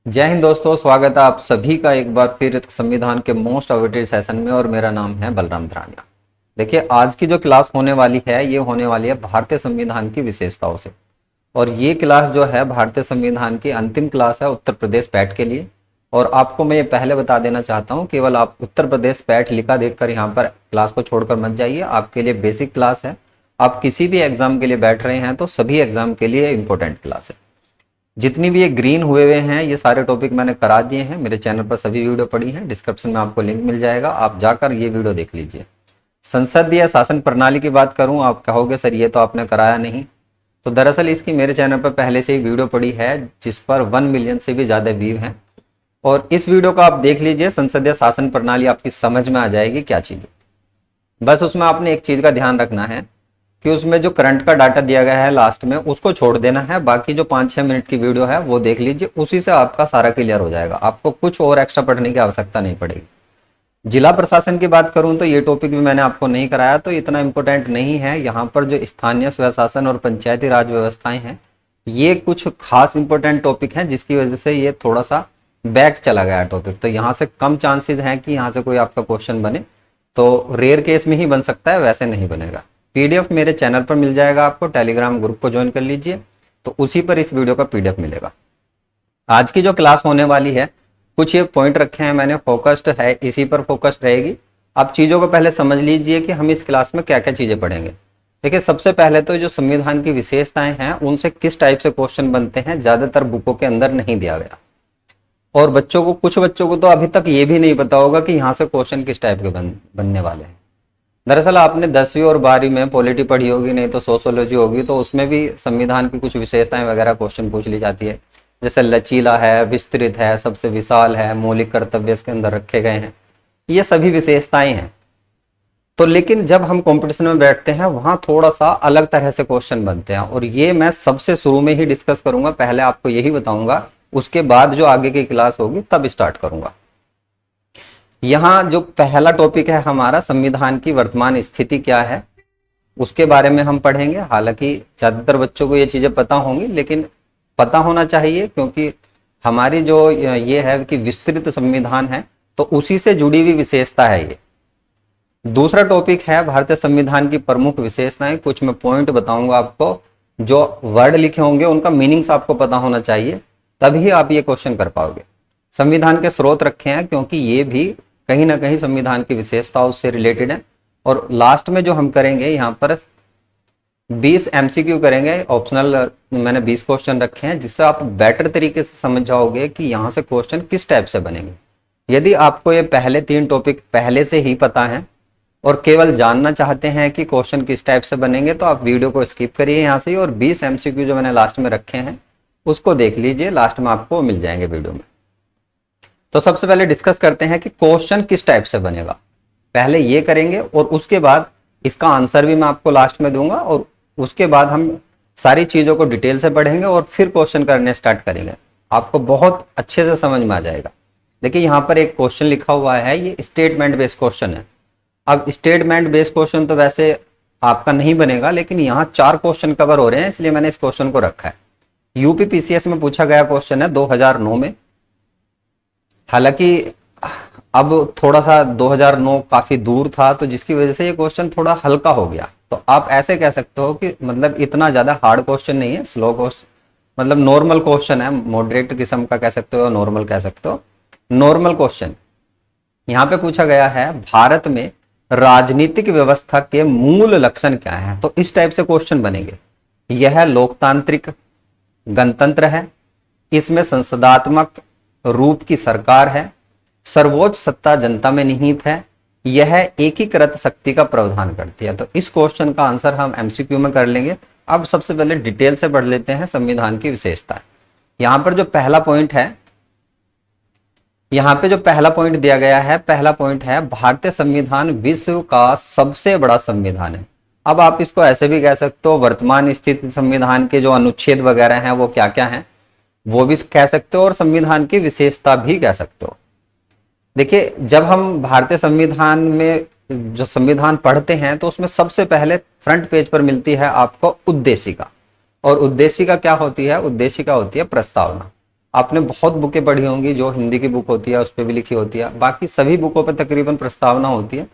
जय हिंद दोस्तों, स्वागत है आप सभी का एक बार फिर संविधान के मोस्ट अवेटेड सेशन में। और मेरा नाम है बलराम धरानिया। देखिए, आज की जो क्लास होने वाली है ये होने वाली है भारतीय संविधान की विशेषताओं से। और ये क्लास जो है भारतीय संविधान की अंतिम क्लास है उत्तर प्रदेश पैट के लिए। और आपको मैं ये पहले बता देना चाहता हूँ, केवल आप उत्तर प्रदेश पैट लिखा देखकर यहाँ पर क्लास को छोड़कर मत जाइए। आपके लिए बेसिक क्लास है। आप किसी भी एग्जाम के लिए बैठ रहे हैं तो सभी एग्जाम के लिए इंपॉर्टेंट क्लास है। जितनी भी ये ग्रीन हुए हुए हैं ये सारे टॉपिक मैंने करा दिए हैं। मेरे चैनल पर सभी वीडियो पड़ी हैं, डिस्क्रिप्शन में आपको लिंक मिल जाएगा, आप जाकर ये वीडियो देख लीजिए। संसदीय शासन प्रणाली की बात करूं, आप कहोगे सर ये तो आपने कराया नहीं। तो दरअसल इसकी मेरे चैनल पर पहले से ही वीडियो पड़ी है जिस पर 1 मिलियन से भी ज़्यादा व्यू हैं। और इस वीडियो को आप देख लीजिए, संसदीय शासन प्रणाली आपकी समझ में आ जाएगी क्या चीज़ है। बस उसमें आपने एक चीज़ का ध्यान रखना है कि उसमें जो करंट का डाटा दिया गया है लास्ट में उसको छोड़ देना है। बाकी जो 5-6 मिनट की वीडियो है वो देख लीजिए, उसी से आपका सारा क्लियर हो जाएगा। आपको कुछ और एक्स्ट्रा पढ़ने की आवश्यकता नहीं पड़ेगी। जिला प्रशासन की बात करूं तो ये टॉपिक भी मैंने आपको नहीं कराया, तो इतना इंपॉर्टेंट नहीं है। यहाँ पर जो स्थानीय स्वशासन और पंचायती राज व्यवस्थाएं हैं ये कुछ खास इंपॉर्टेंट टॉपिक हैं, जिसकी वजह से ये थोड़ा सा बैक चला गया टॉपिक। तो यहाँ से कम चांसेस हैं कि यहाँ से कोई आपका क्वेश्चन बने। तो रेयर केस में ही बन सकता है, वैसे नहीं बनेगा। पीडीएफ मेरे चैनल पर मिल जाएगा, आपको टेलीग्राम ग्रुप को ज्वाइन कर लीजिए तो उसी पर इस वीडियो का पीडीएफ मिलेगा। आज की जो क्लास होने वाली है कुछ ये पॉइंट रखे हैं मैंने, फोकस्ड है, इसी पर फोकस्ड रहेगी। आप चीज़ों को पहले समझ लीजिए कि हम इस क्लास में क्या क्या चीज़ें पढ़ेंगे। देखिए, सबसे पहले तो जो संविधान की विशेषताएं हैं उनसे किस टाइप से क्वेश्चन बनते हैं, ज़्यादातर बुकों के अंदर नहीं दिया गया। और बच्चों को, कुछ बच्चों को तो अभी तक ये भी नहीं पता होगा कि यहाँ से क्वेश्चन किस टाइप के बनने वाले हैं। दरअसल आपने 10वीं और 12वीं में पॉलिटी पढ़ी होगी, नहीं तो सोशोलॉजी होगी, तो उसमें भी संविधान की कुछ विशेषताएं वगैरह क्वेश्चन पूछ ली जाती है। जैसे लचीला है, विस्तृत है, सबसे विशाल है, मौलिक कर्तव्य इसके अंदर रखे गए हैं, ये सभी विशेषताएं हैं। तो लेकिन जब हम कंपटीशन में बैठते हैं वहां थोड़ा सा अलग तरह से क्वेश्चन बनते हैं, और ये मैं सबसे शुरू में ही डिस्कस करूंगा। पहले आपको यही बताऊंगा, उसके बाद जो आगे की क्लास होगी तब स्टार्ट करूंगा। यहाँ जो पहला टॉपिक है हमारा, संविधान की वर्तमान स्थिति क्या है, उसके बारे में हम पढ़ेंगे। हालांकि ज्यादातर बच्चों को ये चीजें पता होंगी, लेकिन पता होना चाहिए, क्योंकि हमारी जो ये है कि विस्तृत संविधान है तो उसी से जुड़ी हुई विशेषता है ये। दूसरा टॉपिक है भारतीय संविधान की प्रमुख विशेषताएं। कुछ मैं पॉइंट बताऊंगा आपको, जो वर्ड लिखे होंगे उनका मीनिंग्स आपको पता होना चाहिए, तभी आप ये क्वेश्चन कर पाओगे। संविधान के स्रोत रखे हैं क्योंकि ये भी कहीं ना कहीं संविधान की विशेषताओं से रिलेटेड है। और लास्ट में जो हम करेंगे यहाँ पर 20 एमसीक्यू करेंगे, ऑप्शनल मैंने 20 क्वेश्चन रखे हैं, जिससे आप बेटर तरीके से समझ जाओगे कि यहाँ से क्वेश्चन किस टाइप से बनेंगे। यदि आपको ये पहले 3 टॉपिक पहले से ही पता है और केवल जानना चाहते हैं कि क्वेश्चन किस टाइप से बनेंगे, तो आप वीडियो को स्किप करिए यहाँ से, और 20 एमसीक्यू जो मैंने लास्ट में रखे हैं उसको देख लीजिए, लास्ट में आपको मिल जाएंगे वीडियो में। तो सबसे पहले डिस्कस करते हैं कि क्वेश्चन किस टाइप से बनेगा। पहले ये करेंगे और उसके बाद इसका आंसर भी मैं आपको लास्ट में दूंगा, और उसके बाद हम सारी चीजों को डिटेल से पढ़ेंगे और फिर क्वेश्चन करने स्टार्ट करेंगे। आपको बहुत अच्छे से समझ में आ जाएगा। देखिए, यहाँ पर एक क्वेश्चन लिखा हुआ है, ये स्टेटमेंट बेस्ड क्वेश्चन है। अब स्टेटमेंट बेस्ड क्वेश्चन तो वैसे आपका नहीं बनेगा, लेकिन यहाँ 4 क्वेश्चन कवर हो रहे हैं, इसलिए मैंने इस क्वेश्चन को रखा है। यूपी पीसीएस में पूछा गया क्वेश्चन है 2009 में। हालांकि अब थोड़ा सा 2009 काफी दूर था, तो जिसकी वजह से ये क्वेश्चन थोड़ा हल्का हो गया। तो आप ऐसे कह सकते हो कि मतलब इतना ज्यादा हार्ड क्वेश्चन नहीं है, स्लो क्वेश्चन, मतलब नॉर्मल क्वेश्चन है, मॉडरेट किस्म का कह सकते हो, नॉर्मल कह सकते हो, नॉर्मल क्वेश्चन। यहाँ पे पूछा गया है भारत में राजनीतिक व्यवस्था के मूल लक्षण क्या है, तो इस टाइप से क्वेश्चन बनेंगे। यह लोकतांत्रिक गणतंत्र है, इसमें संसदात्मक रूप की सरकार है, सर्वोच्च सत्ता जनता में निहित है, यह एकीकृत शक्ति का प्रावधान करती है। तो इस क्वेश्चन का आंसर हम एमसीक्यू में कर लेंगे। अब सबसे पहले डिटेल से पढ़ लेते हैं संविधान की विशेषताएं। यहां पर जो पहला पॉइंट है, यहां पे जो पहला पॉइंट दिया गया है, पहला पॉइंट है भारतीय संविधान विश्व का सबसे बड़ा संविधान है। अब आप इसको ऐसे भी कह सकते हो, वर्तमान स्थिति संविधान के जो अनुच्छेद वगैरह हैं वो क्या क्या हैं वो भी कह सकते हो, और संविधान की विशेषता भी कह सकते हो। देखिए, जब हम भारतीय संविधान में जो संविधान पढ़ते हैं तो उसमें सबसे पहले फ्रंट पेज पर मिलती है आपको उद्देशिका। और उद्देशिका क्या होती है? उद्देशिका होती है प्रस्तावना। आपने बहुत बुकें पढ़ी होंगी, जो हिंदी की बुक होती है उस पर भी लिखी होती है, बाकी सभी बुकों पर तकरीबन प्रस्तावना होती है।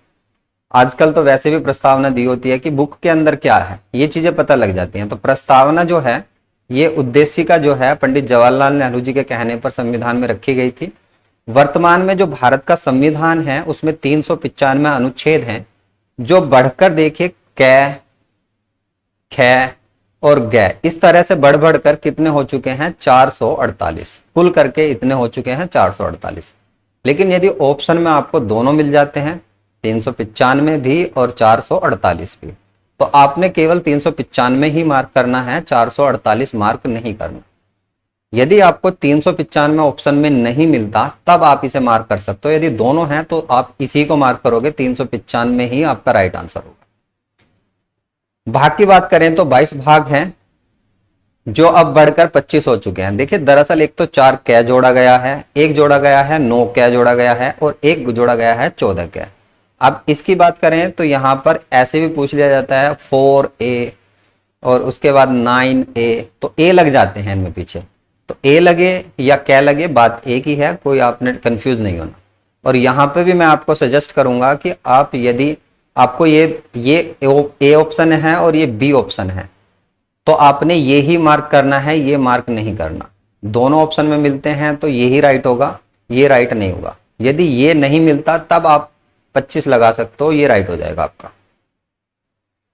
आजकल तो वैसे भी प्रस्तावना दी होती है कि बुक के अंदर क्या है, ये चीजें पता लग जाती हैं। तो प्रस्तावना जो है ये उद्देशिका जो है पंडित जवाहरलाल नेहरू जी के कहने पर संविधान में रखी गई थी। वर्तमान में जो भारत का संविधान है उसमें 395 अनुच्छेद हैं, जो बढ़कर देखिए कै, ख और ग इस तरह से बढ़ बढ़कर कितने हो चुके हैं 448, कुल करके इतने हो चुके हैं 448। लेकिन यदि ऑप्शन में आपको दोनों मिल जाते हैं, 395 भी और 448 भी, तो आपने केवल 395 ही मार्क करना है, 448 मार्क नहीं करना। यदि आपको 395 ऑप्शन में नहीं मिलता तब आप इसे मार्क कर सकते हो, यदि दोनों हैं तो आप इसी को मार्क करोगे, 395 ही आपका राइट आंसर होगा। भाग की बात करें तो 22 भाग हैं, जो अब बढ़कर 25 हो चुके हैं। देखिए दरअसल एक तो 4 कै जोड़ा गया है, एक जोड़ा गया है 9 कै जोड़ा गया है, और एक जोड़ा गया है 14 कै। अब इसकी बात करें तो यहां पर ऐसे भी पूछ लिया जाता है 4A और उसके बाद 9A, तो ए लग जाते हैं इनमें पीछे, तो ए लगे या कै लगे बात एक ही है, कोई आपने कंफ्यूज नहीं होना। और यहां पे भी मैं आपको सजेस्ट करूंगा कि आप यदि आपको ये ए ऑप्शन है और ये बी ऑप्शन है, तो आपने ये ही मार्क करना है, ये मार्क नहीं करना। दोनों ऑप्शन में मिलते हैं तो ये ही राइट होगा, ये राइट नहीं होगा। यदि ये नहीं मिलता तब आप 25 लगा सकते हो, ये राइट हो जाएगा आपका।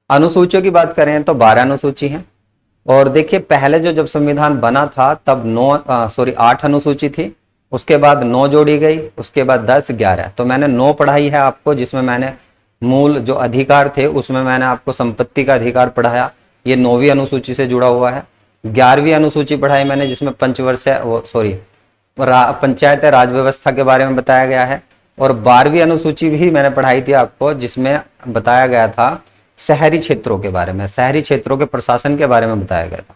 अनुसूचियों की बात करें तो 12 अनुसूची है। और देखिए पहले जब संविधान बना था तब 8 अनुसूची थी, उसके बाद 9 जोड़ी गई, उसके बाद 10, 11। तो मैंने 9 पढ़ाई है आपको, जिसमें मैंने मूल जो अधिकार थे उसमें मैंने आपको संपत्ति का अधिकार पढ़ाया, ये 9वीं अनुसूची से जुड़ा हुआ है। 11वीं अनुसूची पढ़ाई मैंने, जिसमें पंचायत राज व्यवस्था के बारे में बताया गया है। और 12वीं अनुसूची भी मैंने पढ़ाई थी आपको, जिसमें बताया गया था शहरी क्षेत्रों के बारे में, शहरी क्षेत्रों के प्रशासन के बारे में बताया गया था।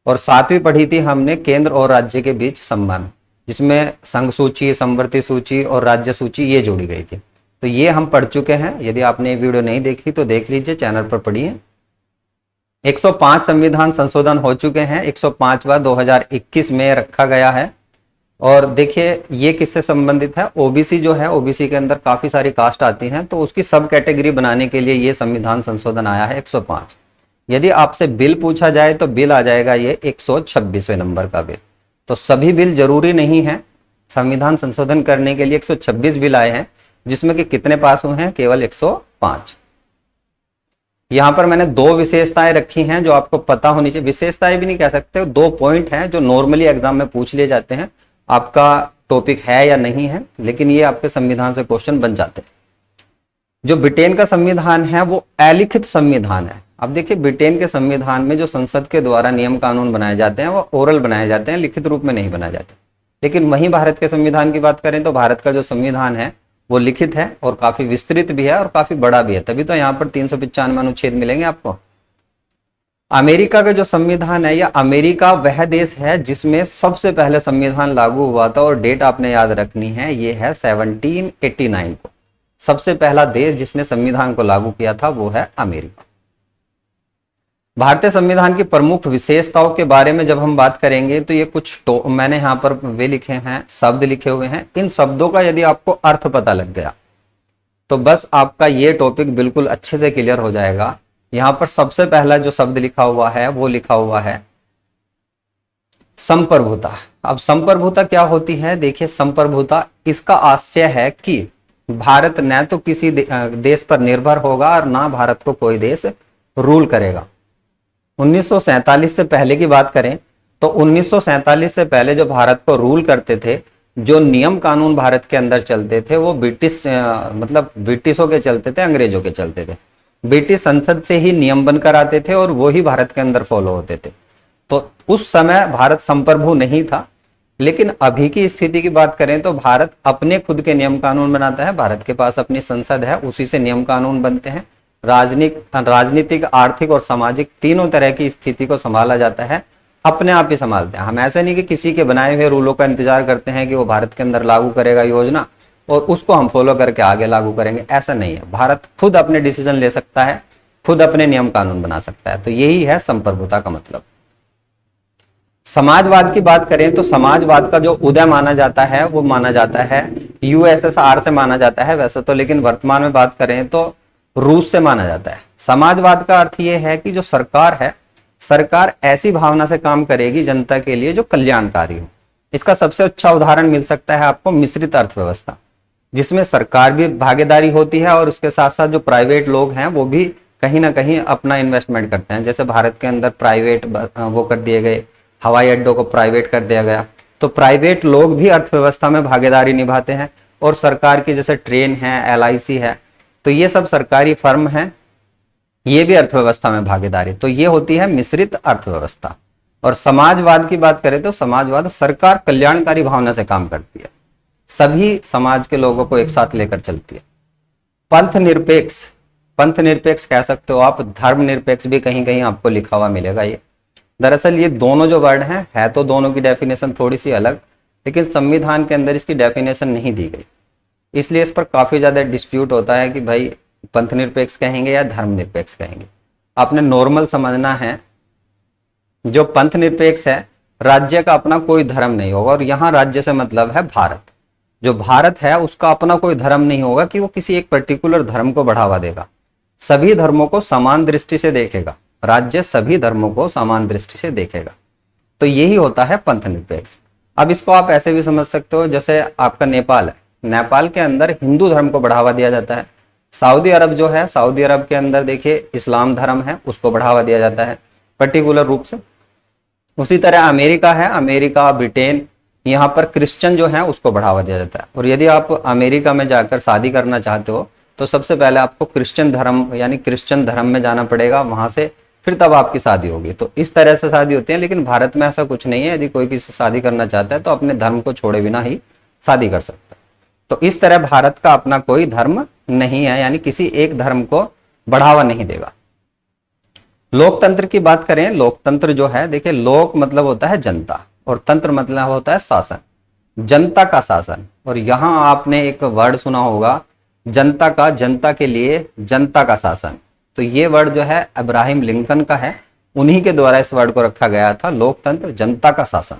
और 7वीं पढ़ी थी हमने केंद्र और राज्य के बीच संबंध, जिसमें संघ सूची, समवर्ती सूची और राज्य सूची ये जोड़ी गई थी। तो ये हम पढ़ चुके हैं, यदि आपने ये वीडियो नहीं देखी तो देख लीजिए, चैनल पर पढ़िए। 105 संविधान संशोधन हो चुके हैं, 105वां 2021 में रखा गया है। और देखिए ये किससे संबंधित है, ओबीसी जो है, ओबीसी के अंदर काफी सारी कास्ट आती हैं, तो उसकी सब कैटेगरी बनाने के लिए ये संविधान संशोधन आया है 105। यदि आपसे बिल पूछा जाए तो बिल आ जाएगा ये 126वें नंबर का बिल। तो सभी बिल जरूरी नहीं है, संविधान संशोधन करने के लिए 126 बिल आए हैं, जिसमें कि कितने पास हुए हैं, केवल 105। यहां पर मैंने 2 विशेषताएं रखी हैं जो आपको पता होनी चाहिए, विशेषताएं भी नहीं कह सकते, 2 पॉइंट हैं जो नॉर्मली एग्जाम में पूछ लिए जाते हैं। आपका टॉपिक है या नहीं है, लेकिन ये आपके संविधान से क्वेश्चन बन जाते हैं। जो ब्रिटेन का संविधान है वो अलिखित संविधान है। अब देखिए ब्रिटेन के संविधान में जो संसद के द्वारा नियम कानून बनाए जाते हैं वो ओरल बनाए जाते हैं, लिखित रूप में नहीं बनाए जाते। लेकिन वहीं भारत के संविधान की बात करें तो भारत का जो संविधान है वो लिखित है और काफी विस्तृत भी है और काफी बड़ा भी है, तभी तो यहाँ पर 395 अनुच्छेद मिलेंगे आपको। अमेरिका का जो संविधान है, या अमेरिका वह देश है जिसमें सबसे पहले संविधान लागू हुआ था, और डेट आपने याद रखनी है, ये है 1789 को। सबसे पहला देश जिसने संविधान को लागू किया था वो है अमेरिका। भारतीय संविधान की प्रमुख विशेषताओं के बारे में जब हम बात करेंगे तो ये कुछ मैंने यहाँ पर वे लिखे हैं, शब्द लिखे हुए हैं। इन शब्दों का यदि आपको अर्थ पता लग गया तो बस आपका ये टॉपिक बिल्कुल अच्छे से क्लियर हो जाएगा। यहां पर सबसे पहला जो शब्द लिखा हुआ है वो लिखा हुआ है संप्रभुता। अब संप्रभुता क्या होती है, देखिए संप्रभुता इसका आशय है कि भारत न तो किसी देश पर निर्भर होगा और ना भारत को कोई देश रूल करेगा। 1947 से पहले की बात करें तो 1947 से पहले जो भारत को रूल करते थे, जो नियम कानून भारत के अंदर चलते थे वो ब्रिटिशों के चलते थे, अंग्रेजों के चलते थे। ब्रिटिश संसद से ही नियम बनकर आते थे और वो ही भारत के अंदर फॉलो होते थे। तो उस समय भारत संप्रभु नहीं था। लेकिन अभी की स्थिति की बात करें तो भारत अपने खुद के नियम कानून बनाता है, भारत के पास अपनी संसद है, उसी से नियम कानून बनते हैं। राजनीतिक, आर्थिक और सामाजिक तीनों तरह की स्थिति को संभाला जाता है, अपने आप ही संभालते हैं। हम ऐसे नहीं कि किसी के बनाए हुए रूलों का इंतजार करते हैं कि वो भारत के अंदर लागू करेगा योजना और उसको हम फॉलो करके आगे लागू करेंगे, ऐसा नहीं है। भारत खुद अपने डिसीजन ले सकता है, खुद अपने नियम कानून बना सकता है। तो यही है संप्रभुता का मतलब। समाजवाद की बात करें तो समाजवाद का जो उदय माना जाता है वो माना जाता है यूएसएसआर से माना जाता है वैसे तो, लेकिन वर्तमान में बात करें तो रूस से माना जाता है। समाजवाद का अर्थ ये है कि जो सरकार है, सरकार ऐसी भावना से काम करेगी जनता के लिए जो कल्याणकारी हो। इसका सबसे अच्छा उदाहरण मिल सकता है आपको मिश्रित अर्थव्यवस्था, जिसमें सरकार भी भागीदारी होती है और उसके साथ साथ जो प्राइवेट लोग हैं वो भी कहीं ना कहीं अपना इन्वेस्टमेंट करते हैं। जैसे भारत के अंदर प्राइवेट वो कर दिए गए, हवाई अड्डों को प्राइवेट कर दिया गया, तो प्राइवेट लोग भी अर्थव्यवस्था में भागीदारी निभाते हैं। और सरकार की जैसे ट्रेन है, एलआईसी है, तो ये सब सरकारी फर्म हैं, ये भी अर्थव्यवस्था में भागीदारी, तो ये होती है मिश्रित अर्थव्यवस्था। और समाजवाद की बात करें तो समाजवाद सरकार कल्याणकारी भावना से काम करती है, सभी समाज के लोगों को एक साथ लेकर चलती है। पंथ निरपेक्ष, पंथ निरपेक्ष कह सकते हो आप, धर्म निरपेक्ष भी कहीं कहीं आपको लिखा हुआ मिलेगा। ये दरअसल ये दोनों जो वर्ड हैं है तो दोनों की डेफिनेशन थोड़ी सी अलग, लेकिन संविधान के अंदर इसकी डेफिनेशन नहीं दी गई, इसलिए इस पर काफी ज्यादा डिस्प्यूट होता है कि भाई पंथ निरपेक्ष कहेंगे या धर्म निरपेक्ष कहेंगे। आपने नॉर्मल समझना है, जो पंथ निरपेक्ष है, राज्य का अपना कोई धर्म नहीं होगा, और यहां राज्य से मतलब है भारत। जो भारत है उसका अपना कोई धर्म नहीं होगा कि वो किसी एक पर्टिकुलर धर्म को बढ़ावा देगा, सभी धर्मों को समान दृष्टि से देखेगा, राज्य सभी धर्मों को समान दृष्टि से देखेगा, तो यही होता है पंथ निरपेक्ष। अब इसको आप ऐसे भी समझ सकते हो, जैसे आपका नेपाल है, नेपाल के अंदर हिंदू धर्म को बढ़ावा दिया जाता है। सऊदी अरब जो है, सऊदी अरब के अंदर देखिए इस्लाम धर्म है, उसको बढ़ावा दिया जाता है पर्टिकुलर रूप से। उसी तरह अमेरिका है, अमेरिका, ब्रिटेन, यहाँ पर क्रिश्चियन जो है उसको बढ़ावा दिया जाता है। और यदि आप अमेरिका में जाकर शादी करना चाहते हो तो सबसे पहले आपको क्रिश्चियन धर्म यानी क्रिश्चियन धर्म में जाना पड़ेगा, वहां से फिर तब आपकी शादी होगी। तो इस तरह से शादी होती है, लेकिन भारत में ऐसा कुछ नहीं है। यदि कोई किसी से शादी करना चाहता है तो अपने धर्म को छोड़े बिना ही शादी कर सकता है। तो इस तरह भारत का अपना कोई धर्म नहीं है, यानी किसी एक धर्म को बढ़ावा नहीं देगा। लोकतंत्र की बात करें, लोकतंत्र जो है, देखिए लोक मतलब होता है जनता और तंत्र मतलब होता है शासन, जनता का शासन। और यहां आपने एक वर्ड सुना होगा जनता का, जनता के लिए जनता का शासन, तो ये वर्ड जो है अब्राहम लिंकन का है, उन्हीं के द्वारा इस वर्ड को रखा गया था, लोकतंत्र, जनता का शासन।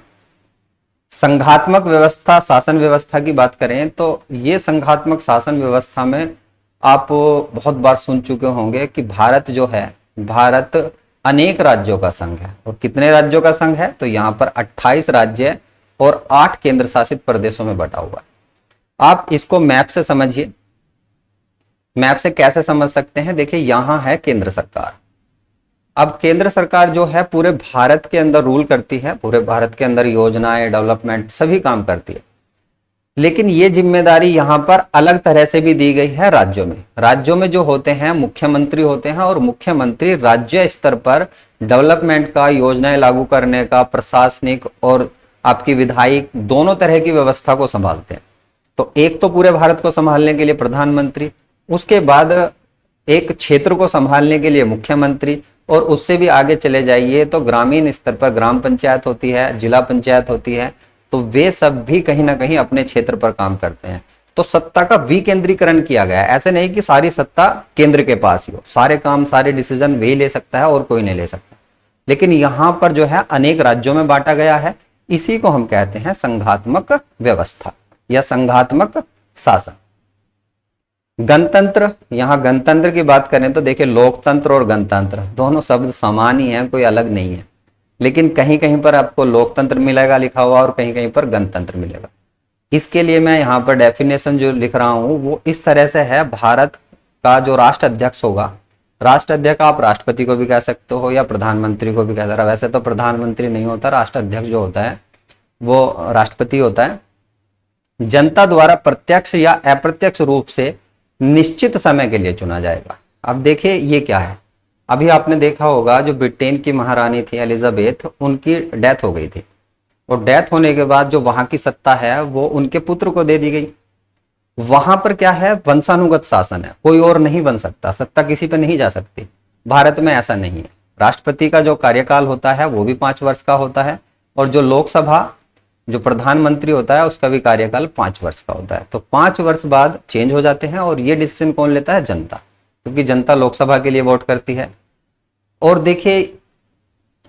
संघात्मक व्यवस्था, शासन व्यवस्था की बात करें तो ये संघात्मक शासन व्यवस्था में आप बहुत बार सुन चुके होंगे कि भारत जो है, भारत अनेक राज्यों का संघ है। और कितने राज्यों का संघ है, तो यहाँ पर 28 राज्य और 8 केंद्र शासित प्रदेशों में बटा हुआ है। आप इसको मैप से समझिए। मैप से कैसे समझ सकते हैं, देखिए यहां है केंद्र सरकार। अब केंद्र सरकार जो है पूरे भारत के अंदर रूल करती है, पूरे भारत के अंदर योजनाएं, डेवलपमेंट सभी काम करती है। लेकिन ये जिम्मेदारी यहां पर अलग तरह से भी दी गई है राज्यों में। राज्यों में जो होते हैं मुख्यमंत्री होते हैं, और मुख्यमंत्री राज्य स्तर पर डेवलपमेंट का, योजनाएं लागू करने का, प्रशासनिक और आपकी विधायिक दोनों तरह की व्यवस्था को संभालते हैं। तो एक तो पूरे भारत को संभालने के लिए प्रधानमंत्री, उसके बाद एक क्षेत्र को संभालने के लिए मुख्यमंत्री, और उससे भी आगे चले जाइए तो ग्रामीण स्तर पर ग्राम पंचायत होती है, जिला पंचायत होती है, तो वे सब भी कहीं ना कहीं अपने क्षेत्र पर काम करते हैं। तो सत्ता का विकेंद्रीकरण किया गया है। ऐसे नहीं कि सारी सत्ता केंद्र के पास ही हो, सारे काम, सारे डिसीजन वही ले सकता है और कोई नहीं ले सकता, लेकिन यहां पर जो है अनेक राज्यों में बांटा गया है। इसी को हम कहते हैं संघात्मक व्यवस्था या संघात्मक शासन। गणतंत्र, यहां गणतंत्र की बात करें तो देखिए लोकतंत्र और गणतंत्र दोनों शब्द समान ही हैं, कोई अलग नहीं है, लेकिन कहीं कहीं पर आपको लोकतंत्र मिलेगा लिखा हुआ और कहीं कहीं पर गणतंत्र मिलेगा। इसके लिए मैं यहाँ पर डेफिनेशन जो लिख रहा हूं वो इस तरह से है, भारत का जो राष्ट्र अध्यक्ष होगा, राष्ट्र अध्यक्ष आप राष्ट्रपति को भी कह सकते हो या प्रधानमंत्री को भी कह सकते हो। वैसे तो प्रधानमंत्री नहीं होता, राष्ट्र अध्यक्ष जो होता है वो राष्ट्रपति होता है। जनता द्वारा प्रत्यक्ष या अप्रत्यक्ष रूप से निश्चित समय के लिए चुना जाएगा। अब देखिए ये क्या है, अभी आपने देखा होगा जो ब्रिटेन की महारानी थी एलिजाबेथ, उनकी डेथ हो गई थी, और डेथ होने के बाद जो वहां की सत्ता है वो उनके पुत्र को दे दी गई। वहां पर क्या है, वंशानुगत शासन है, कोई और नहीं बन सकता, सत्ता किसी पे नहीं जा सकती। भारत में ऐसा नहीं है। राष्ट्रपति का जो कार्यकाल होता है वो भी 5 वर्ष का होता है, और जो लोकसभा, जो प्रधानमंत्री होता है उसका भी कार्यकाल 5 वर्ष का होता है। तो 5 वर्ष बाद चेंज हो जाते हैं, और ये डिसीजन कौन लेता है, जनता, क्योंकि जनता लोकसभा के लिए वोट करती है। और देखिए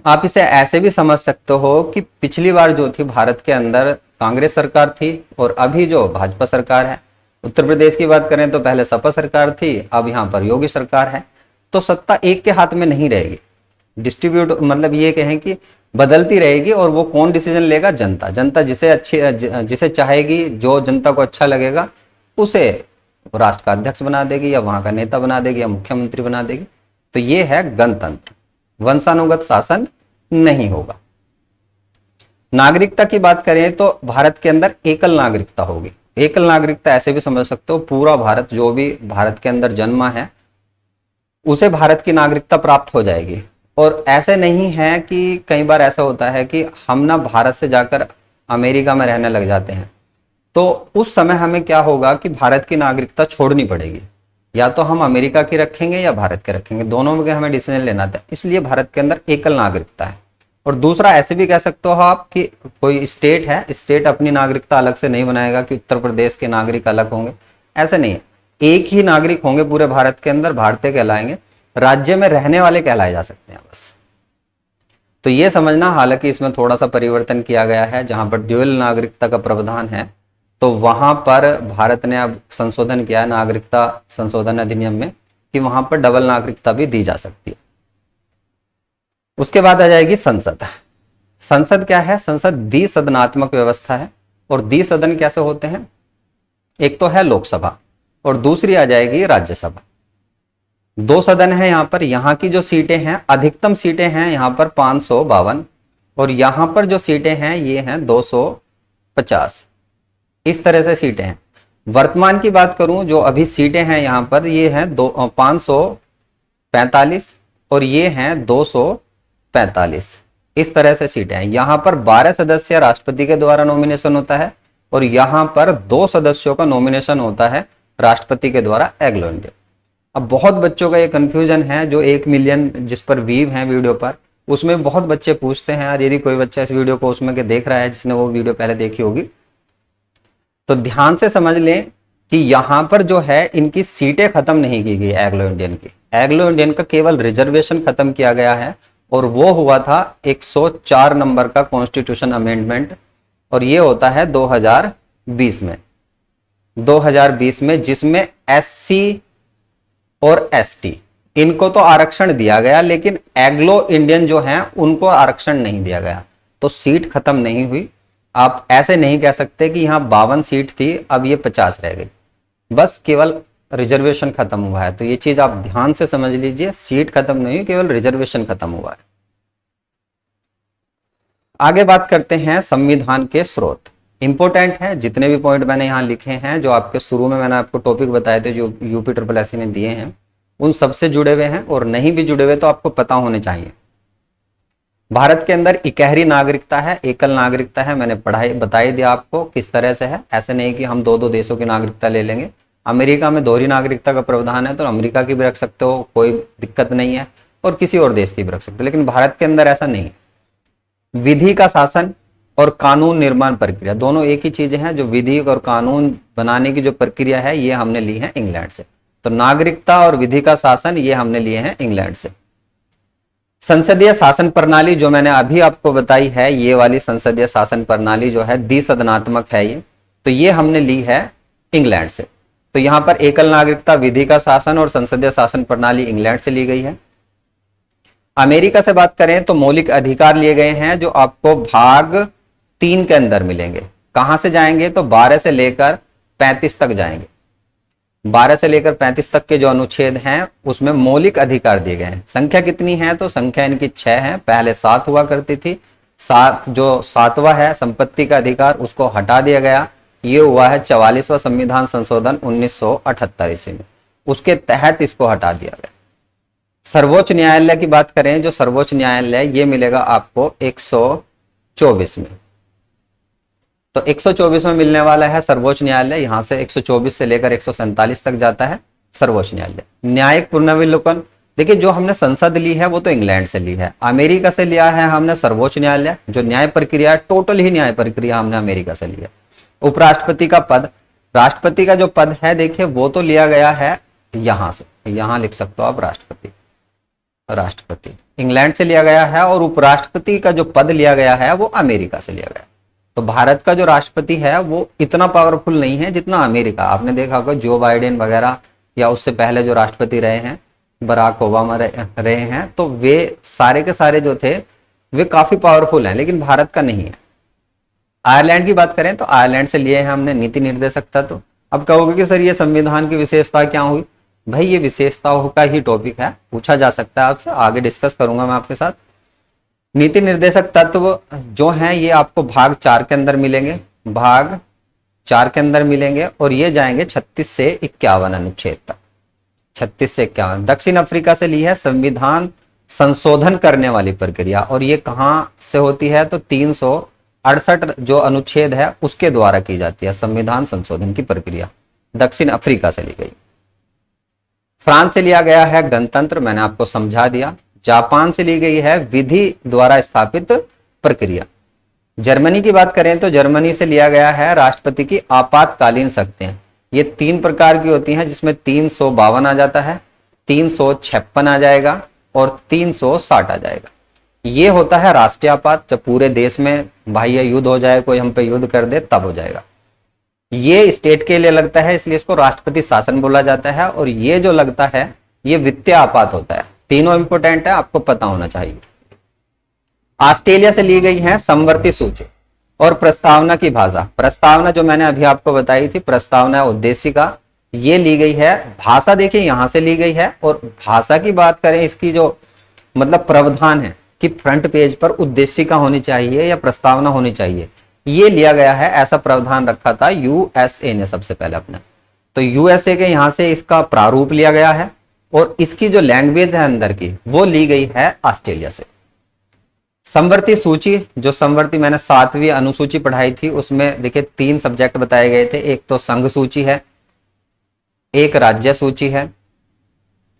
आप इसे ऐसे भी समझ सकते हो कि पिछली बार जो थी भारत के अंदर कांग्रेस सरकार थी और अभी जो भाजपा सरकार है। उत्तर प्रदेश की बात करें तो पहले सपा सरकार थी, अब यहाँ पर योगी सरकार है। तो सत्ता एक के हाथ में नहीं रहेगी, डिस्ट्रीब्यूट मतलब ये कहें कि बदलती रहेगी। और वो कौन डिसीजन लेगा? जनता। जनता जिसे चाहेगी, जो जनता को अच्छा लगेगा उसे राष्ट्र का अध्यक्ष बना देगी या वहां का नेता बना देगी या मुख्यमंत्री बना देगी। तो ये है गणतंत्र, वंशानुगत शासन नहीं होगा। नागरिकता की बात करें तो भारत के अंदर एकल नागरिकता होगी। एकल नागरिकता ऐसे भी समझ सकते हो, पूरा भारत जो भी भारत के अंदर जन्मा है उसे भारत की नागरिकता प्राप्त हो जाएगी। और ऐसे नहीं है कि कई बार ऐसा होता है कि हम ना भारत से जाकर अमेरिका में रहने लग जाते हैं, तो उस समय हमें क्या होगा कि भारत की नागरिकता छोड़नी पड़ेगी। या तो हम अमेरिका की रखेंगे या भारत के रखेंगे, दोनों में हमें डिसीजन लेना था। इसलिए भारत के अंदर एकल नागरिकता है। और दूसरा ऐसे भी कह सकते हो आप कि कोई स्टेट है, स्टेट अपनी नागरिकता अलग से नहीं बनाएगा कि उत्तर प्रदेश के नागरिक अलग होंगे, ऐसे नहीं है। एक ही नागरिक होंगे पूरे भारत के अंदर, भारतीय कहलाएंगे, राज्य में रहने वाले कहलाए जा सकते हैं बस। तो ये समझना, हालांकि इसमें थोड़ा सा परिवर्तन किया गया है, जहां पर ड्यूअल नागरिकता का प्रावधान है तो वहां पर भारत ने अब संशोधन किया है नागरिकता संशोधन अधिनियम में कि वहां पर डबल नागरिकता भी दी जा सकती है। उसके बाद आ जाएगी संसद। संसद क्या है? संसद द्विसदनात्मक व्यवस्था है। और द्विसदन कैसे होते हैं? एक तो है लोकसभा और दूसरी आ जाएगी राज्यसभा। दो सदन है यहाँ पर। यहाँ की जो सीटें हैं, अधिकतम सीटें हैं यहाँ पर 552 और यहाँ पर जो सीटें हैं ये हैं 250। इस तरह से सीटें हैं। वर्तमान की बात करूं, जो अभी सीटें हैं यहाँ पर ये हैं 545 और ये हैं 245। इस तरह से सीटें हैं। यहाँ पर 12 सदस्य राष्ट्रपति के द्वारा नॉमिनेशन होता है और यहाँ पर 2 सदस्यों का नॉमिनेशन होता है राष्ट्रपति के द्वारा एग्लो इंडिया। अब बहुत बच्चों का ये कंफ्यूजन है, जो 1 मिलियन जिस पर व्यू है वीडियो पर, उसमें बहुत बच्चे पूछते हैं यार, यदि कोई बच्चा इस वीडियो को उसमें के देख रहा है जिसने वो वीडियो पहले देखी होगी, तो ध्यान से समझ लें कि यहां पर जो है इनकी सीटें खत्म नहीं की गई एग्लो इंडियन की। एग्लो इंडियन का केवल रिजर्वेशन खत्म किया गया है और वो हुआ था 104 नंबर का कॉन्स्टिट्यूशन अमेंडमेंट और ये होता है 2020 में। 2020 में जिसमें एससी और एसटी इनको तो आरक्षण दिया गया, लेकिन एग्लो इंडियन जो हैं उनको आरक्षण नहीं दिया गया। तो सीट खत्म नहीं हुई। आप ऐसे नहीं कह सकते कि यहां 52 सीट थी अब ये 50 रह गई, बस केवल रिजर्वेशन खत्म हुआ है। तो ये चीज आप ध्यान से समझ लीजिए, सीट खत्म नहीं हुई, केवल रिजर्वेशन खत्म हुआ है। आगे बात करते हैं संविधान के स्रोत। इंपॉर्टेंट है, जितने भी पॉइंट मैंने यहाँ लिखे हैं, जो आपके शुरू में मैंने आपको टॉपिक बताए थे जो यूपी ट्रिपल एससी ने दिए हैं, उन सबसे जुड़े हुए हैं और नहीं भी जुड़े हुए तो आपको पता होने चाहिए। भारत के अंदर इकहरी नागरिकता है, एकल नागरिकता है। मैंने बताई दिया आपको किस तरह से है। ऐसे नहीं कि हम 2-2 देशों की नागरिकता ले लेंगे। अमेरिका में दोहरी नागरिकता का प्रावधान है तो अमेरिका की भी रख सकते हो, कोई दिक्कत नहीं है, और किसी और देश की भी रख सकते हो, लेकिन भारत के अंदर ऐसा नहीं है। विधि का शासन और कानून निर्माण प्रक्रिया दोनों एक ही चीजें हैं। जो विधि और कानून बनाने की जो प्रक्रिया है ये हमने ली है इंग्लैंड से। तो नागरिकता और विधि का शासन ये हमने लिए हैं इंग्लैंड से। संसदीय शासन प्रणाली जो मैंने अभी आपको बताई है, ये वाली संसदीय शासन प्रणाली जो है द्विसदनात्मक है ये, तो ये हमने ली है इंग्लैंड से। तो यहां पर एकल नागरिकता, विधि का शासन और संसदीय शासन प्रणाली इंग्लैंड से ली गई है। अमेरिका से बात करें तो मौलिक अधिकार लिए गए हैं जो आपको भाग 3 के अंदर मिलेंगे। कहां से जाएंगे? तो 12 से लेकर 35 तक जाएंगे। 12 से लेकर 35 तक के जो अनुच्छेद हैं उसमें मौलिक अधिकार दिए गए हैं। संख्या कितनी है? तो संख्या इनकी 6 है। पहले 7 हुआ करती थी। 7 जो 7वां है संपत्ति का अधिकार, उसको हटा दिया गया। ये हुआ है 44वां संविधान संशोधन 1978 ईस्वी में, उसके तहत इसको हटा दिया गया। सर्वोच्च न्यायालय की बात करें, जो सर्वोच्च न्यायालय ये मिलेगा आपको 124 में। तो 124 में मिलने वाला है सर्वोच्च न्यायालय। यहां से 124 से लेकर 147 तक जाता है सर्वोच्च न्यायालय। न्यायिक पुनर्विलोकन, देखिए जो हमने संसद ली है वो तो इंग्लैंड से ली है। अमेरिका से लिया है हमने सर्वोच्च न्यायालय। जो न्याय प्रक्रिया, टोटल ही न्याय प्रक्रिया हमने अमेरिका से लिया। उपराष्ट्रपति का पद, राष्ट्रपति का जो पद है देखिए वो तो लिया गया है यहां से, यहां लिख सकते हो आप राष्ट्रपति। राष्ट्रपति इंग्लैंड से लिया गया है, और उपराष्ट्रपति का जो पद लिया गया है वो अमेरिका से लिया गया है। तो भारत का जो राष्ट्रपति है वो इतना पावरफुल नहीं है जितना अमेरिका। आपने देखा होगा जो बाइडेन वगैरह या उससे पहले जो राष्ट्रपति रहे हैं, बराक ओबामा रहे हैं, तो वे सारे के सारे जो थे वे काफी पावरफुल हैं, लेकिन भारत का नहीं है। आयरलैंड की बात करें तो आयरलैंड से लिए हैं हमने नीति निर्देशक तत्व। अब कहोगे कि सर ये संविधान की विशेषता क्या हुई? भाई ये विशेषताओं का ही टॉपिक है, पूछा जा सकता है आपसे, आगे डिस्कस करूंगा मैं आपके साथ। नीति निर्देशक तत्व जो हैं ये आपको भाग 4 के अंदर मिलेंगे, भाग 4 के अंदर मिलेंगे, और ये जाएंगे 36 से 51 अनुच्छेद तक। 36 से 51 दक्षिण अफ्रीका से ली है संविधान संशोधन करने वाली प्रक्रिया, और ये कहां से होती है? तो 368 जो अनुच्छेद है उसके द्वारा की जाती है संविधान संशोधन की प्रक्रिया, दक्षिण अफ्रीका से ली गई। फ्रांस से लिया गया है गणतंत्र, मैंने आपको समझा दिया। जापान से ली गई है विधि द्वारा स्थापित प्रक्रिया। जर्मनी की बात करें तो जर्मनी से लिया गया है राष्ट्रपति की आपातकालीन शक्तियां। ये 3 प्रकार की होती हैं, जिसमें 352 आ जाता है, 356 आ जाएगा और 360 आ जाएगा। ये होता है राष्ट्रीय आपात, जब पूरे देश में बाह्य युद्ध हो जाए, कोई हम पे युद्ध कर दे, तब हो जाएगा। ये स्टेट के लिए लगता है, इसलिए इसको राष्ट्रपति शासन बोला जाता है। और ये जो लगता है ये वित्तीय आपात होता है। तीनों इंपोर्टेंट है, आपको पता होना चाहिए। ऑस्ट्रेलिया से ली गई है समवर्ती सूची और प्रस्तावना की भाषा। प्रस्तावना जो मैंने अभी आपको बताई थी, प्रस्तावना उद्देशिका, ये ली गई है। भाषा देखिए यहां से ली गई है, और भाषा की बात करें, इसकी जो मतलब प्रावधान है कि फ्रंट पेज पर उद्देशिका होनी चाहिए या प्रस्तावना होनी चाहिए, ये लिया गया है। ऐसा प्रावधान रखा था यूएसए ने सबसे पहले अपने। तो यूएसए के यहां से इसका प्रारूप लिया गया है, और इसकी जो लैंग्वेज है अंदर की वो ली गई है ऑस्ट्रेलिया से। समवर्ती सूची, जो समवर्ती मैंने 7वीं अनुसूची पढ़ाई थी, उसमें देखिए 3 सब्जेक्ट बताए गए थे। एक तो संघ सूची है, एक राज्य सूची है,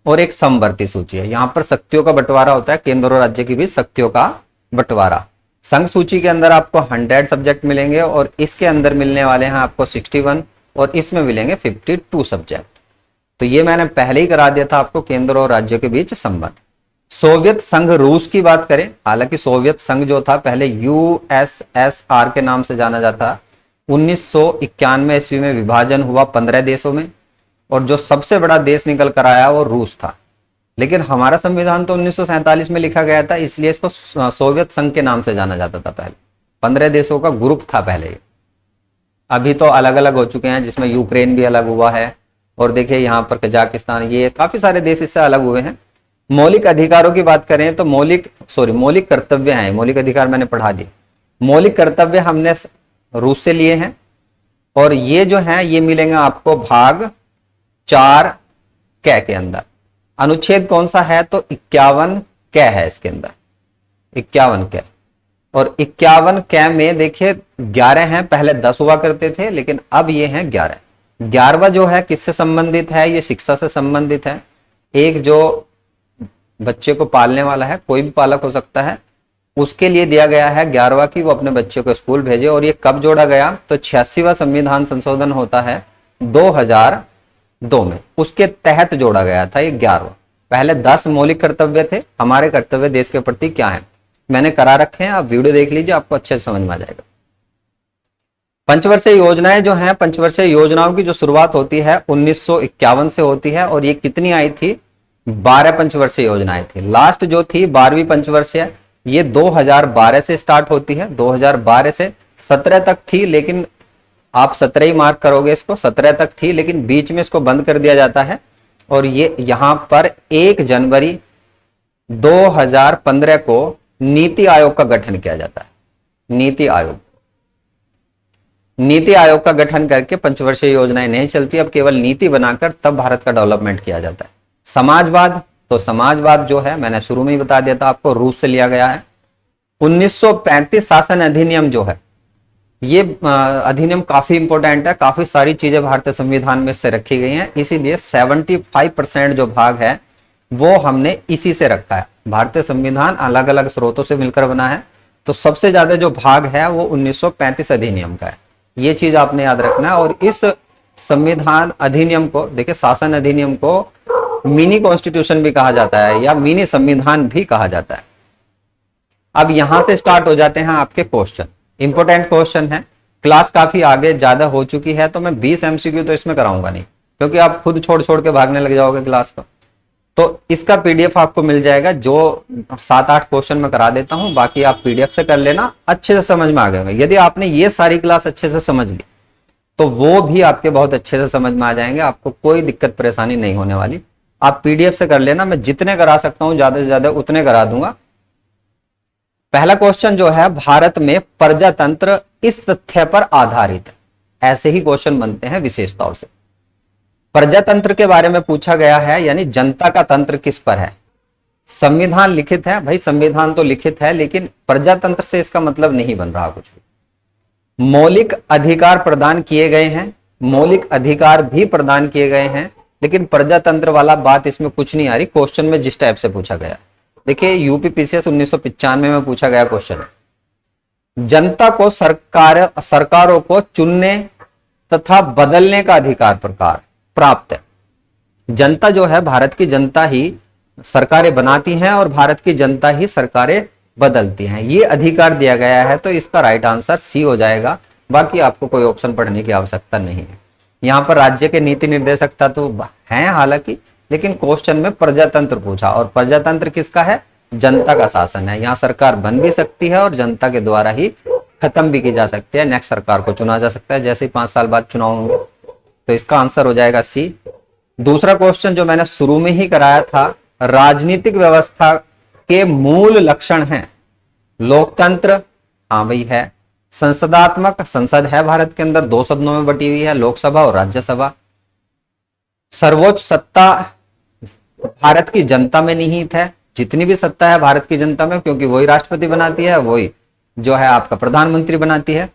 और एक समवर्ती सूची है। यहां पर शक्तियों का बंटवारा होता है, केंद्र और राज्य की भी शक्तियों का बंटवारा। संघ सूची के अंदर आपको 100 सब्जेक्ट मिलेंगे, और इसके अंदर मिलने वाले हैं आपको 61, और इसमें मिलेंगे 52 सब्जेक्ट। तो ये मैंने पहले ही करा दिया था आपको, केंद्र और राज्यों के बीच संबंध। सोवियत संघ रूस की बात करें, हालांकि सोवियत संघ जो था पहले यूएसएसआर के नाम से जाना जाता। 1991 ईस्वी में विभाजन हुआ 15 देशों में, और जो सबसे बड़ा देश निकल कर आया वो रूस था। लेकिन हमारा संविधान तो 1947 में लिखा गया था, इसलिए इसको सोवियत संघ के नाम से जाना जाता था। पहले 15 देशों का ग्रुप था पहले। अभी तो अलग अलग हो चुके हैं, जिसमें यूक्रेन भी अलग हुआ है, और देखिए यहाँ पर कजाकिस्तान, ये काफी सारे देश इससे अलग हुए हैं। मौलिक अधिकारों की बात करें तो मौलिक कर्तव्य हैं। मौलिक अधिकार मैंने पढ़ा दिए। मौलिक कर्तव्य हमने रूस से लिए हैं, और ये जो है ये मिलेंगे आपको भाग 4 कै के अंदर। अनुच्छेद कौन सा है? तो 51 कै है इसके अंदर, 51 कै। और 51 कै में देखिए 11 हैं, पहले 10 हुआ करते थे, लेकिन अब ये हैं 11। 11वां जो है किससे संबंधित है? ये शिक्षा से संबंधित है। एक जो बच्चे को पालने वाला है, कोई भी पालक हो सकता है, उसके लिए दिया गया है 11वां की वो अपने बच्चे को स्कूल भेजे। और ये कब जोड़ा गया? तो 86वां संविधान संशोधन होता है 2002 में, उसके तहत जोड़ा गया था ये 11वां। पहले 10 मौलिक कर्तव्य थे। हमारे कर्तव्य देश के प्रति क्या है मैंने करा रखे हैं, आप वीडियो देख लीजिए, आपको अच्छे से समझ में आ जाएगा। पंचवर्षीय योजनाएं जो हैं, पंचवर्षीय योजनाओं की जो शुरुआत होती है 1951 से होती है, और ये कितनी आई थी? 12 पंचवर्षीय योजनाएं थी। लास्ट जो थी 12वीं पंचवर्षीय, ये 2012 से स्टार्ट होती है। 2012 से 17 तक थी, लेकिन आप 17 ही मार्क करोगे इसको, 17 तक थी, लेकिन बीच में इसको बंद कर दिया जाता है। और ये यहां पर 1 जनवरी 2015 को नीति आयोग का गठन किया जाता है। नीति आयोग का गठन करके पंचवर्षीय योजनाएं नहीं चलती, अब केवल नीति बनाकर तब भारत का डेवलपमेंट किया जाता है। समाजवाद, तो समाजवाद जो है मैंने शुरू में ही बता दिया था आपको, रूस से लिया गया है। 1935 शासन अधिनियम जो है, ये अधिनियम काफी इंपॉर्टेंट है। काफी सारी चीजें भारतीय संविधान में से रखी गई हैं, इसीलिए 75% जो भाग है वो हमने इसी से रखा है। भारतीय संविधान अलग अलग स्रोतों से मिलकर बना है, तो सबसे ज्यादा जो भाग है वो 1935 अधिनियम का है। ये चीज आपने याद रखना है। और इस संविधान अधिनियम को देखिए, शासन अधिनियम को मिनी कॉन्स्टिट्यूशन भी कहा जाता है या मिनी संविधान भी कहा जाता है। अब यहां से स्टार्ट हो जाते हैं आपके क्वेश्चन, इंपॉर्टेंट क्वेश्चन है। क्लास काफी आगे ज्यादा हो चुकी है तो मैं 20 एमसीक्यू तो इसमें कराऊंगा नहीं, क्योंकि आप खुद छोड़ छोड़ के भागने लग जाओगे क्लास को। तो इसका पीडीएफ आपको मिल जाएगा, जो 7-8 क्वेश्चन मैं करा देता हूं, बाकी आप पीडीएफ से कर लेना, अच्छे से समझ में आ गएगा। यदि आपने ये सारी क्लास अच्छे से समझ ली तो वो भी आपके बहुत अच्छे से समझ में आ जाएंगे, आपको कोई दिक्कत परेशानी नहीं होने वाली। आप पीडीएफ से कर लेना, मैं जितने करा सकता हूं ज्यादा से ज्यादा उतने करा दूंगा। पहला क्वेश्चन जो है, भारत में प्रजातंत्र इस तथ्य पर आधारित है। ऐसे ही क्वेश्चन बनते हैं विशेष तौर से। प्रजातंत्र के बारे में पूछा गया है, यानी जनता का तंत्र किस पर है। संविधान लिखित है, भाई संविधान तो लिखित है, लेकिन प्रजातंत्र से इसका मतलब नहीं बन रहा कुछ भी। मौलिक अधिकार प्रदान किए गए हैं, मौलिक अधिकार भी प्रदान किए गए हैं, लेकिन प्रजातंत्र वाला बात इसमें कुछ नहीं आ रही क्वेश्चन में जिस टाइप से पूछा गया। देखिए यूपीपीसीएस 1995 में पूछा गया क्वेश्चन है, जनता को सरकारों को चुनने तथा बदलने का अधिकार प्रकार प्राप्त है। जनता जो है, भारत की जनता ही सरकारें बनाती हैं और भारत की जनता ही सरकारें बदलती हैं, ये अधिकार दिया गया है। तो इसका राइट आंसर सी हो जाएगा। बाकी आपको कोई ऑप्शन पढ़ने की आवश्यकता नहीं है। यहाँ पर राज्य के नीति निर्देशक तत्व हैं हालांकि, लेकिन क्वेश्चन में प्रजातंत्र पूछा, और प्रजातंत्र किसका है, जनता का शासन है। यहाँ सरकार बन भी सकती है और जनता के द्वारा ही खत्म भी की जा सकती है, नेक्स्ट सरकार को चुना जा सकता है, जैसे ही 5 साल बाद चुनाव होंगे। तो इसका आंसर हो जाएगा सी। दूसरा क्वेश्चन जो मैंने शुरू में ही कराया था, राजनीतिक व्यवस्था के मूल लक्षण हैं लोकतंत्र, हाँ भाई है। संसदात्मक, संसद है भारत के अंदर, 2 सदनों में बटी हुई है, लोकसभा और राज्यसभा। सर्वोच्च सत्ता भारत की जनता में निहित है, जितनी भी सत्ता है भारत की जनता में, क्योंकि वही राष्ट्रपति बनाती है, वही जो है आपका प्रधानमंत्री बनाती है।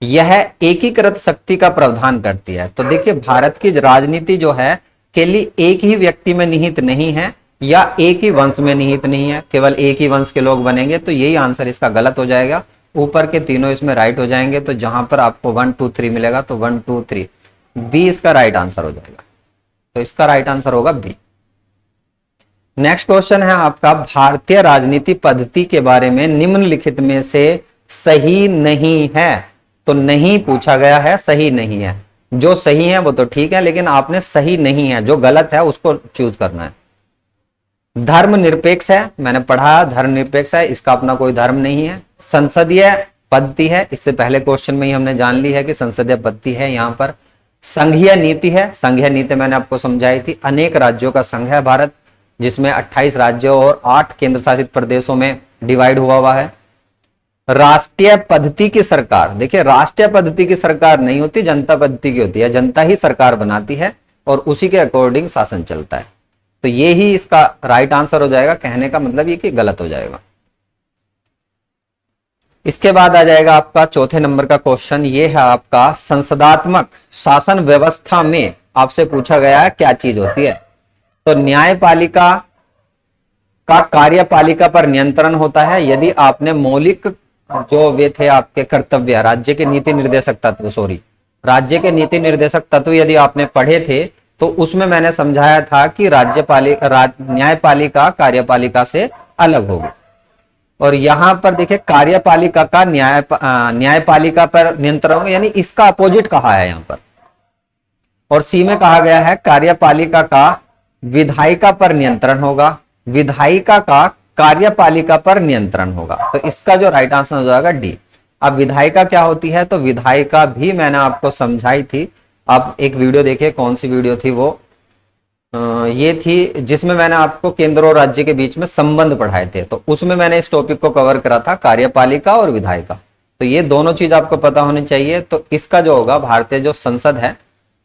यह एकीकृत शक्ति का प्रावधान करती है। तो देखिए भारत की राजनीति जो है केवल एक ही व्यक्ति में निहित नहीं है या एक ही वंश में निहित नहीं है, केवल एक ही वंश के लोग बनेंगे, तो यही आंसर इसका गलत हो जाएगा। ऊपर के तीनों इसमें राइट हो जाएंगे, तो जहां पर आपको 1 2 3 मिलेगा तो 1 2 3 बी इसका राइट आंसर हो जाएगा। तो इसका राइट आंसर होगा बी। नेक्स्ट क्वेश्चन है आपका, भारतीय राजनीति पद्धति के बारे में निम्नलिखित में से सही नहीं है। तो नहीं पूछा गया है, सही नहीं है। जो सही है वो तो ठीक है, लेकिन आपने सही नहीं है, जो गलत है उसको चूज करना है। धर्मनिरपेक्ष है, मैंने पढ़ा धर्मनिरपेक्ष है, इसका अपना कोई धर्म नहीं है। संसदीय पद्धति है, इससे पहले क्वेश्चन में ही हमने जान ली है कि संसदीय पद्धति है यहाँ पर। संघीय नीति है, संघीय नीति मैंने आपको समझाई थी। अनेक राज्यों का संघ है भारत, जिसमें 28 राज्यों और 8 केंद्र शासित प्रदेशों में डिवाइड हुआ है। राष्ट्रीय पद्धति की सरकार, देखिए राष्ट्रीय पद्धति की सरकार नहीं होती, जनता पद्धति की होती है। जनता ही सरकार बनाती है और उसी के अकॉर्डिंग शासन चलता है। तो ये ही इसका राइट आंसर हो जाएगा। कहने का मतलब ये कि गलत हो जाएगा। इसके बाद आ जाएगा आपका चौथे नंबर का क्वेश्चन, ये है आपका संसदात्मक शासन व्यवस्था में आपसे पूछा गया है क्या चीज होती है। तो न्यायपालिका का कार्यपालिका पर नियंत्रण होता है। यदि आपने मौलिक जो वे थे आपके कर्तव्य, राज्य के नीति निर्देशक तत्व, राज्य के नीति निर्देशक तत्व यदि आपने पढ़े थे तो उसमें मैंने समझाया था कि न्यायपालिका कार्यपालिका से अलग होगी। और यहां पर देखिए कार्यपालिका का न्यायपालिका पर नियंत्रण होगा, यानी इसका अपोजिट कहा है यहां पर। और सी में कहा गया है कार्यपालिका का विधायिका पर नियंत्रण होगा, विधायिका का कार्यपालिका पर नियंत्रण होगा। तो इसका जो राइट आंसर हो जाएगा डी। अब विधायिका क्या होती है, तो विधायिका भी मैंने आपको समझाई थी। आप एक वीडियो देखिए, कौन सी वीडियो थी वो, ये थी जिसमें मैंने आपको केंद्र और राज्य के बीच में संबंध पढ़ाए थे। तो उसमें मैंने इस टॉपिक को कवर करा था, कार्यपालिका और विधायिका। तो ये दोनों चीज आपको पता होनी चाहिए। तो इसका जो होगा, भारतीय जो संसद है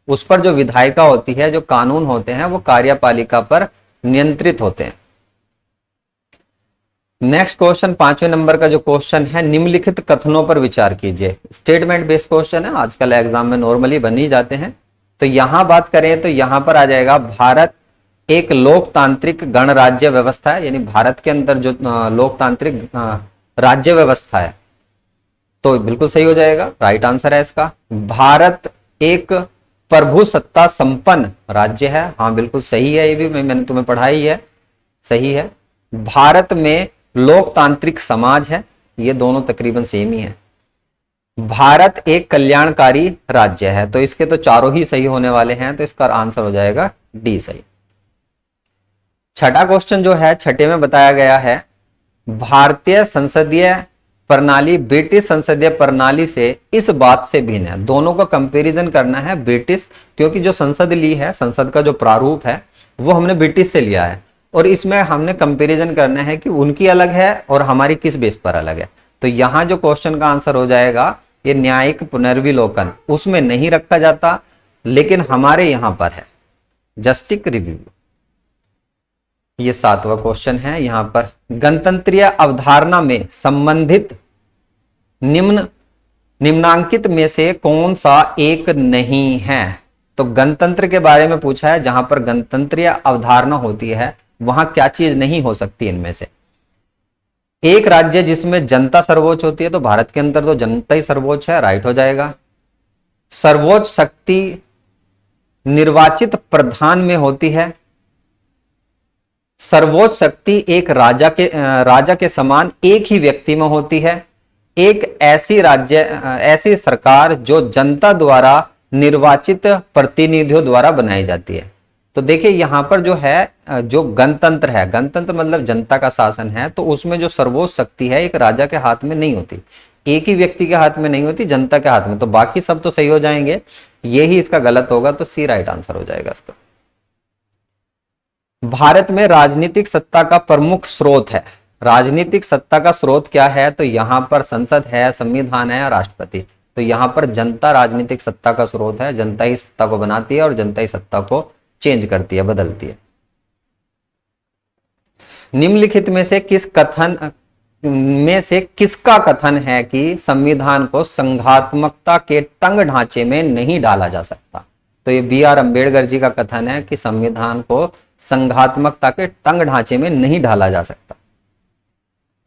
उस पर जो विधायिका होती है, जो कानून होते हैं वो कार्यपालिका पर नियंत्रित होते हैं। नेक्स्ट क्वेश्चन 5वें नंबर का जो क्वेश्चन है, निम्नलिखित कथनों पर विचार कीजिए। स्टेटमेंट बेस्ड क्वेश्चन है, आजकल एग्जाम में नॉर्मली बन ही जाते हैं। तो यहां बात करें तो यहां पर आ जाएगा, भारत एक लोकतांत्रिक गणराज्य व्यवस्था है, यानी भारत के अंदर जो लोकतांत्रिक राज्य व्यवस्था है, तो बिल्कुल सही हो जाएगा, राइट आंसर है इसका। भारत एक प्रभु सत्ता संपन्न राज्य है। हाँ बिल्कुल सही है, ये भी मैंने तुम्हें पढ़ाई है, सही है। भारत में लोकतांत्रिक समाज है, ये दोनों तकरीबन सेम ही है। भारत एक कल्याणकारी राज्य है, तो इसके तो चारों ही सही होने वाले हैं, तो इसका आंसर हो जाएगा डी सही। छठा क्वेश्चन जो है, छठे में बताया गया है भारतीय संसदीय प्रणाली ब्रिटिश संसदीय प्रणाली से इस बात से भिन्न है। दोनों का कंपैरिजन करना है ब्रिटिश, क्योंकि जो संसद ली है, संसद का जो प्रारूप है वो हमने ब्रिटिश से लिया है, और इसमें हमने कंपैरिजन करना है कि उनकी अलग है और हमारी किस बेस पर अलग है। तो यहां जो क्वेश्चन का आंसर हो जाएगा ये न्यायिक पुनर्विलोकन, उसमें नहीं रखा जाता, लेकिन हमारे यहां पर है जस्टिस रिव्यू। ये सातवां क्वेश्चन है, यहां पर गणतंत्रीय अवधारणा में संबंधित निम्नांकित में से कौन सा एक नहीं है। तो गणतंत्र के बारे में पूछा है, जहां पर गणतंत्रीय अवधारणा होती है वहां क्या चीज नहीं हो सकती इनमें से। एक राज्य जिसमें जनता सर्वोच्च होती है, तो भारत के अंदर तो जनता ही सर्वोच्च है, राइट हो जाएगा। सर्वोच्च शक्ति निर्वाचित प्रधान में होती है। सर्वोच्च शक्ति एक राजा के समान एक ही व्यक्ति में होती है। एक ऐसी सरकार जो जनता द्वारा निर्वाचित प्रतिनिधियों द्वारा बनाई जाती है। तो देखिए यहां पर जो है, जो गणतंत्र है, गणतंत्र मतलब जनता का शासन है, तो उसमें जो सर्वोच्च शक्ति है एक राजा के हाथ में नहीं होती, एक ही व्यक्ति के हाथ में नहीं होती, जनता के हाथ में। तो बाकी सब तो सही हो जाएंगे, यही इसका गलत होगा, तो सी राइट आंसर हो जाएगा इसका। भारत में राजनीतिक सत्ता का प्रमुख स्रोत है। राजनीतिक सत्ता का स्रोत क्या है, तो यहां पर संसद है, संविधान है, राष्ट्रपति। तो यहां पर जनता राजनीतिक सत्ता का स्रोत है, जनता ही सत्ता को बनाती है और जनता ही सत्ता को चेंज करती है, बदलती है। निम्नलिखित में से किसका कथन है कि संविधान को संघात्मकता के तंग ढांचे में नहीं डाला जा सकता। तो ये बी.आर. अम्बेडकर जी का कथन है कि संविधान को संघात्मकता के तंग ढांचे में नहीं ढाला जा सकता।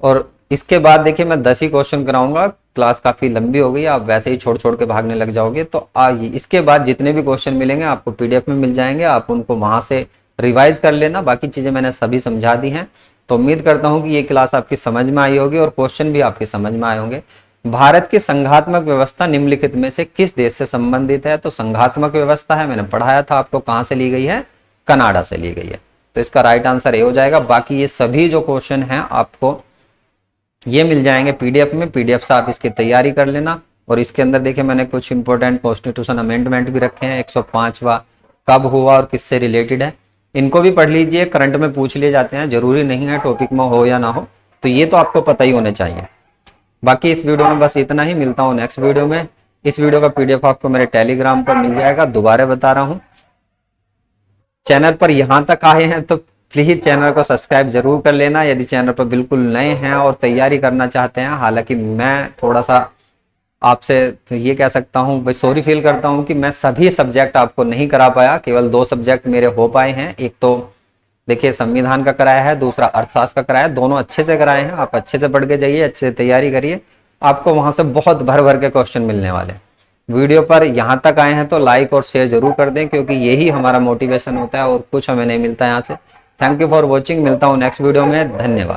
और इसके बाद देखिए मैं 10 ही क्वेश्चन कराऊंगा, क्लास काफी लंबी हो गई, आप वैसे ही छोड़ छोड़ के भागने लग जाओगे। तो इसके बाद जितने भी क्वेश्चन मिलेंगे आपको पीडीएफ में मिल जाएंगे, आप उनको वहां से रिवाइज कर लेना। बाकी चीजें मैंने सभी समझा दी हैं। तो उम्मीद करता हूं कि ये क्लास आपकी समझ में आई होगी और क्वेश्चन भी आपके समझ में आए होंगे। भारत की संघात्मक व्यवस्था निम्नलिखित में से किस देश से संबंधित है। तो संघात्मक व्यवस्था है, मैंने पढ़ाया था आपको, कहां से ली गई है, कनाडा से ली गई है। तो इसका राइट आंसर ये हो जाएगा। बाकी ये सभी जो क्वेश्चन हैं आपको ये मिल जाएंगे पीडीएफ में, पीडीएफ से आप इसकी तैयारी कर लेना। और इसके अंदर देखिए मैंने कुछ इंपॉर्टेंट कॉन्स्टिट्यूशन अमेंडमेंट भी रखे हैं, 105वां कब हुआ और किससे रिलेटेड है, इनको भी पढ़ लीजिए। करंट में पूछ लिए जाते हैं, जरूरी नहीं है टॉपिक में हो या ना हो, तो ये तो आपको पता ही होने चाहिए। बाकी इस वीडियो में बस इतना ही, मिलता हूँ नेक्स्ट वीडियो में। इस वीडियो का पीडीएफ आपको मेरे टेलीग्राम पर मिल जाएगा। दोबारा बता रहा हूँ, चैनल पर यहां तक आए हैं तो प्लीज चैनल को सब्सक्राइब जरूर कर लेना, यदि चैनल पर बिल्कुल नए हैं और तैयारी करना चाहते हैं। हालांकि मैं थोड़ा सा आपसे तो ये कह सकता हूँ भाई, सॉरी फील करता हूँ कि मैं सभी सब्जेक्ट आपको नहीं करा पाया, केवल 2 सब्जेक्ट मेरे हो पाए हैं। एक तो देखिए संविधान का कराया है, दूसरा अर्थशास्त्र का कराया है। दोनों अच्छे से कराए हैं, आप अच्छे से पढ़ के जाइए, अच्छे से तैयारी करिए, आपको वहां से बहुत भर भर के क्वेश्चन मिलने वाले। वीडियो पर यहाँ तक आए हैं तो लाइक और शेयर जरूर कर दें, क्योंकि यही हमारा मोटिवेशन होता है और कुछ हमें नहीं मिलता यहाँ से। थैंक यू फॉर वॉचिंग, मिलता हूँ नेक्स्ट वीडियो में, धन्यवाद।